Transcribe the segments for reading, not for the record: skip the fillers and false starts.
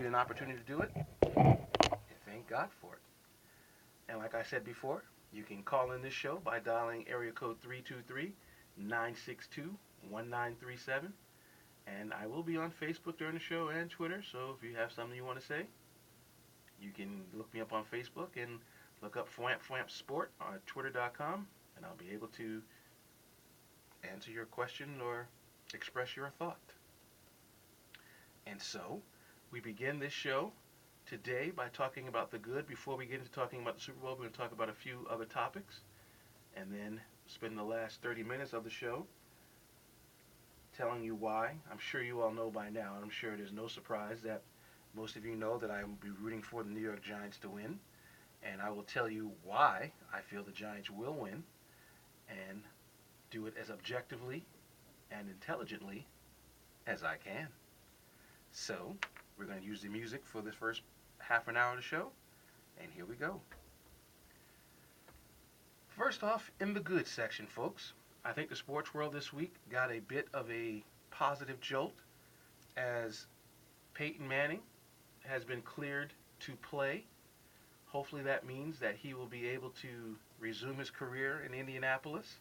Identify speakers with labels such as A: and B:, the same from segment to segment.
A: get an opportunity to do it, thank God for it. And like I said before, you can call in this show by dialing area code 323-962-1937. And I will be on Facebook during the show and Twitter, so if you have something you want to say, you can look me up on Facebook and look up Fwamp Fwamp Sport on twitter.com, and I'll be able to answer your question or express your thought. And so, we begin this show today by talking about the good. Before we get into talking about the Super Bowl, we're going to talk about a few other topics, and then spend the last 30 minutes of the show telling you why. I'm sure you all know by now, and I'm sure it is no surprise that most of you know that I will be rooting for the New York Giants to win, and I will tell you why I feel the Giants will win, and do it as objectively and intelligently as I can. So, we're going to use the music for this first half an hour of the show, and here we go. First off, in the good section, folks, I think the sports world this week got a bit of a positive jolt as Peyton Manning has been cleared to play. Hopefully that means that he will be able to resume his career in Indianapolis.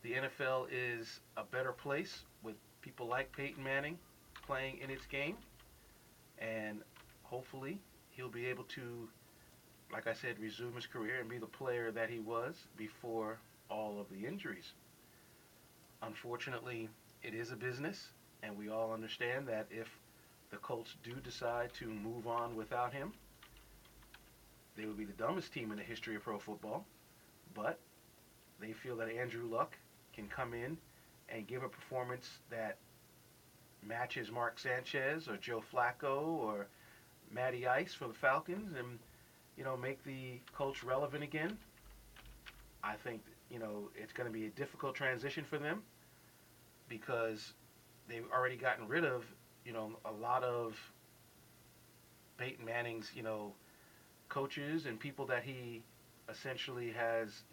A: The NFL is a better place with people like Peyton Manning playing in its game, and hopefully he'll be able to, like I said, resume his career and be the player that he was before all of the injuries. Unfortunately, it is a business, and we all understand that if the Colts do decide to move on without him, they would be the dumbest team in the history of pro football. But they feel that Andrew Luck can come in and give a performance that matches Mark Sanchez or Joe Flacco or Matty Ice for the Falcons, and make the Colts relevant again. I think it's going to be a difficult transition for them because they've already gotten rid of a lot of Peyton Manning's coaches and people that he essentially has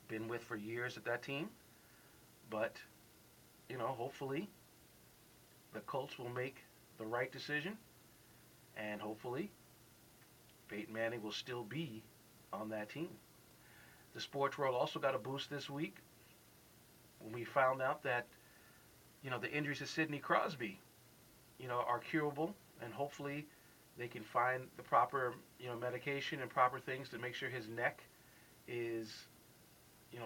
A: been with for years at that team. But hopefully the Colts will make the right decision, and hopefully Peyton Manning will still be on that team. The sports world also got a boost this week when we found out that the injuries to Sidney Crosby are curable, and hopefully they can find the proper medication and proper things to make sure his neck is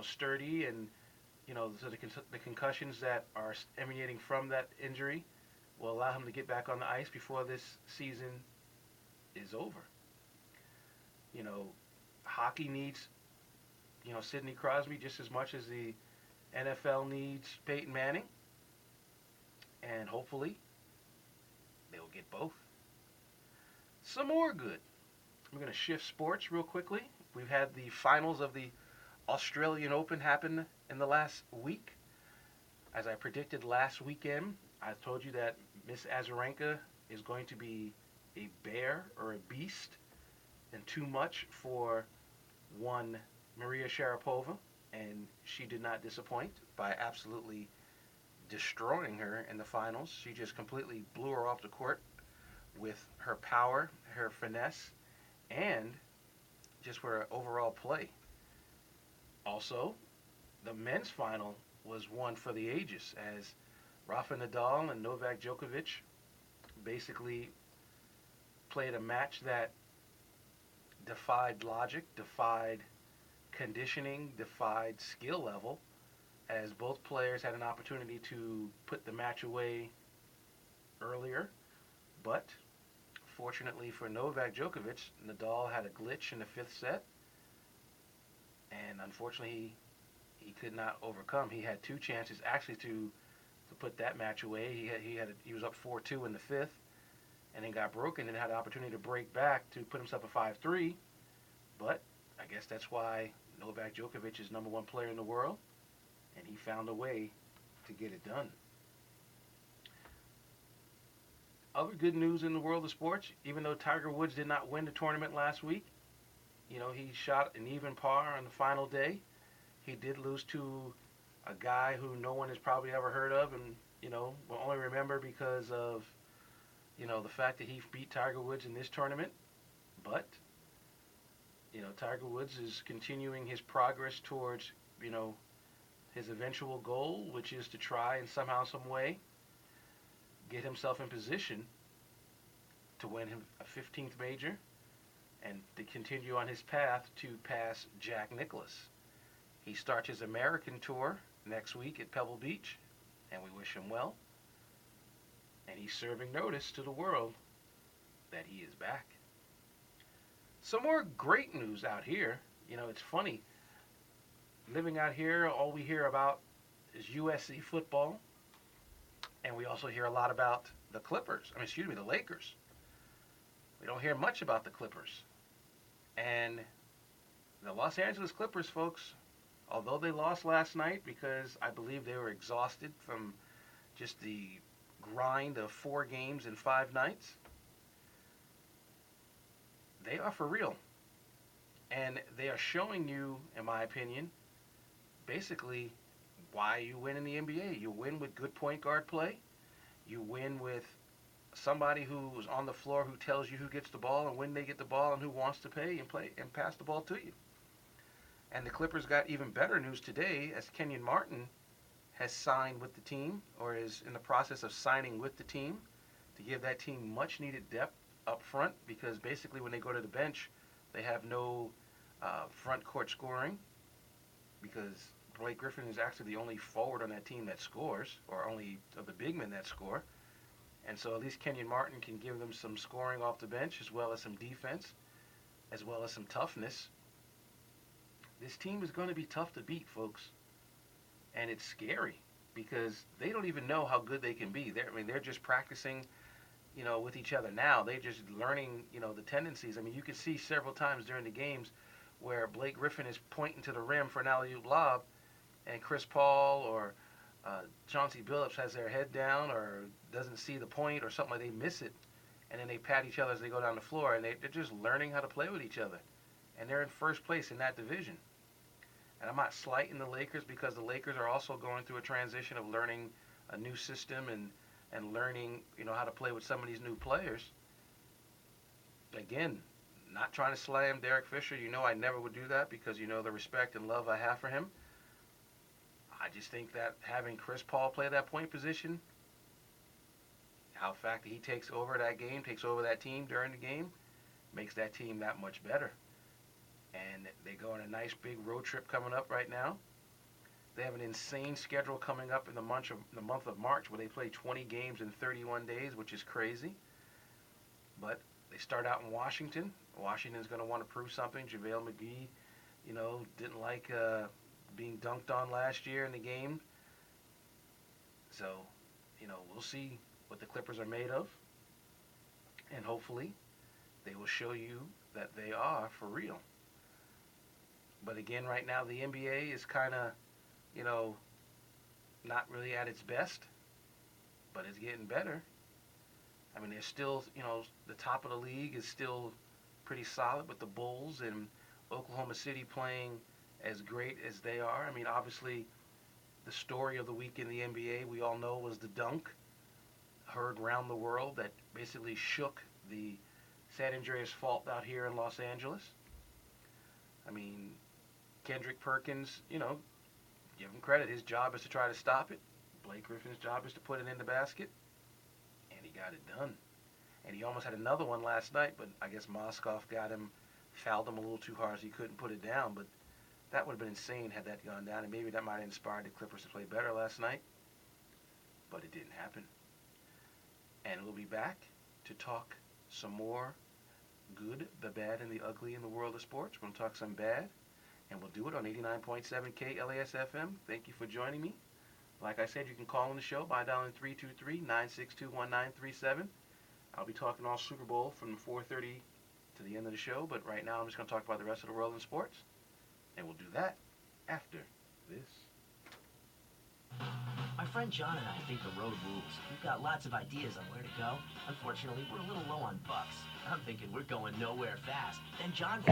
A: sturdy, and so the concussions that are emanating from that injury will allow him to get back on the ice before this season is over. Hockey needs Sidney Crosby just as much as the NFL needs Peyton Manning, and hopefully they'll get both. Some more good. We're going to shift sports real quickly. We've had the finals of the Australian Open happen in the last week. As I predicted last weekend, I told you that Miss Azarenka is going to be a bear or a beast and too much for one Maria Sharapova, and she did not disappoint by absolutely destroying her in the finals. She just completely blew her off the court with her power, her finesse, and just her overall play. Also, the men's final was one for the ages as Rafa Nadal and Novak Djokovic basically played a match that defied logic, defied conditioning, defied skill level, as both players had an opportunity to put the match away earlier. But fortunately for Novak Djokovic, Nadal had a glitch in the fifth set, and unfortunately he could not overcome. He had two chances actually to put that match away. He was up 4-2 in the fifth, and then got broken and had an opportunity to break back to put himself at 5-3. But I guess that's why Novak Djokovic is number one player in the world, and he found a way to get it done. Other good news in the world of sports, even though Tiger Woods did not win the tournament last week, he shot an even par on the final day. He did lose to a guy who no one has probably ever heard of, and will only remember because of the fact that he beat Tiger Woods in this tournament, but Tiger Woods is continuing his progress towards, you know, his eventual goal, which is to try and somehow, some way, get himself in position to win him a 15th major and to continue on his path to pass Jack Nicklaus. He starts his American tour next week at Pebble Beach, and we wish him well. And he's serving notice to the world that he is back. Some more great news out here. It's funny. Living out here, all we hear about is USC football. And we also hear a lot about the the Lakers. We don't hear much about the Clippers. And the Los Angeles Clippers, folks, although they lost last night because I believe they were exhausted from just the grind of 4 games in 5 nights, they are for real. And they are showing you, in my opinion, basically why you win in the NBA. You win with good point guard play. You win with somebody who's on the floor who tells you who gets the ball and when they get the ball and who wants to play and pass the ball to you. And the Clippers got even better news today as Kenyon Martin has signed with the team, or is in the process of signing with the team, to give that team much needed depth up front, because basically when they go to the bench, they have no front court scoring, because Blake Griffin is actually the only forward on that team that scores, or only of the big men that score. And so at least Kenyon Martin can give them some scoring off the bench, as well as some defense, as well as some toughness. This team is going to be tough to beat, folks. And it's scary because they don't even know how good they can be. They're just practicing, with each other now. They're just learning, the tendencies. You could see several times during the games where Blake Griffin is pointing to the rim for an alley-oop lob, and Chris Paul or Chauncey Billups has their head down or doesn't see the point or something, like they miss it, and then they pat each other as they go down the floor, and they're just learning how to play with each other. And they're in first place in that division. And I'm not slighting the Lakers, because the Lakers are also going through a transition of learning a new system and learning, how to play with some of these new players. Again, not trying to slam Derek Fisher. I never would do that, because the respect and love I have for him. I just think that having Chris Paul play that point position, the fact that he takes over that game, takes over that team during the game, makes that team that much better. And they go on a nice big road trip coming up right now. They have an insane schedule coming up in the month of March, where they play 20 games in 31 days, which is crazy. But they start out in Washington. Washington's going to want to prove something. JaVale McGee, didn't like being dunked on last year in the game. So, we'll see what the Clippers are made of. And hopefully they will show you that they are for real. But again, right now, the NBA is kind of, not really at its best, but it's getting better. There's still, the top of the league is still pretty solid with the Bulls and Oklahoma City playing as great as they are. Obviously, the story of the week in the NBA, we all know, was the dunk heard around the world that basically shook the San Andreas Fault out here in Los Angeles. Kendrick Perkins, give him credit. His job is to try to stop it. Blake Griffin's job is to put it in the basket. And he got it done. And he almost had another one last night, but I guess Moskov fouled him a little too hard, so he couldn't put it down. But that would have been insane had that gone down, and maybe that might have inspired the Clippers to play better last night. But it didn't happen. And we'll be back to talk some more good, the bad, and the ugly in the world of sports. We're going to talk some bad. And we'll do it on 89.7 KLAS FM. Thank you for joining me. Like I said, you can call in the show by dialing 323-962-1937. I'll be talking all Super Bowl from 4:30 to the end of the show. But right now, I'm just going to talk about the rest of the world in sports. And we'll do that after this.
B: My friend John and I think the road rules. We've got lots of ideas on where to go. Unfortunately, we're a little low on bucks. I'm thinking we're going nowhere fast. Then John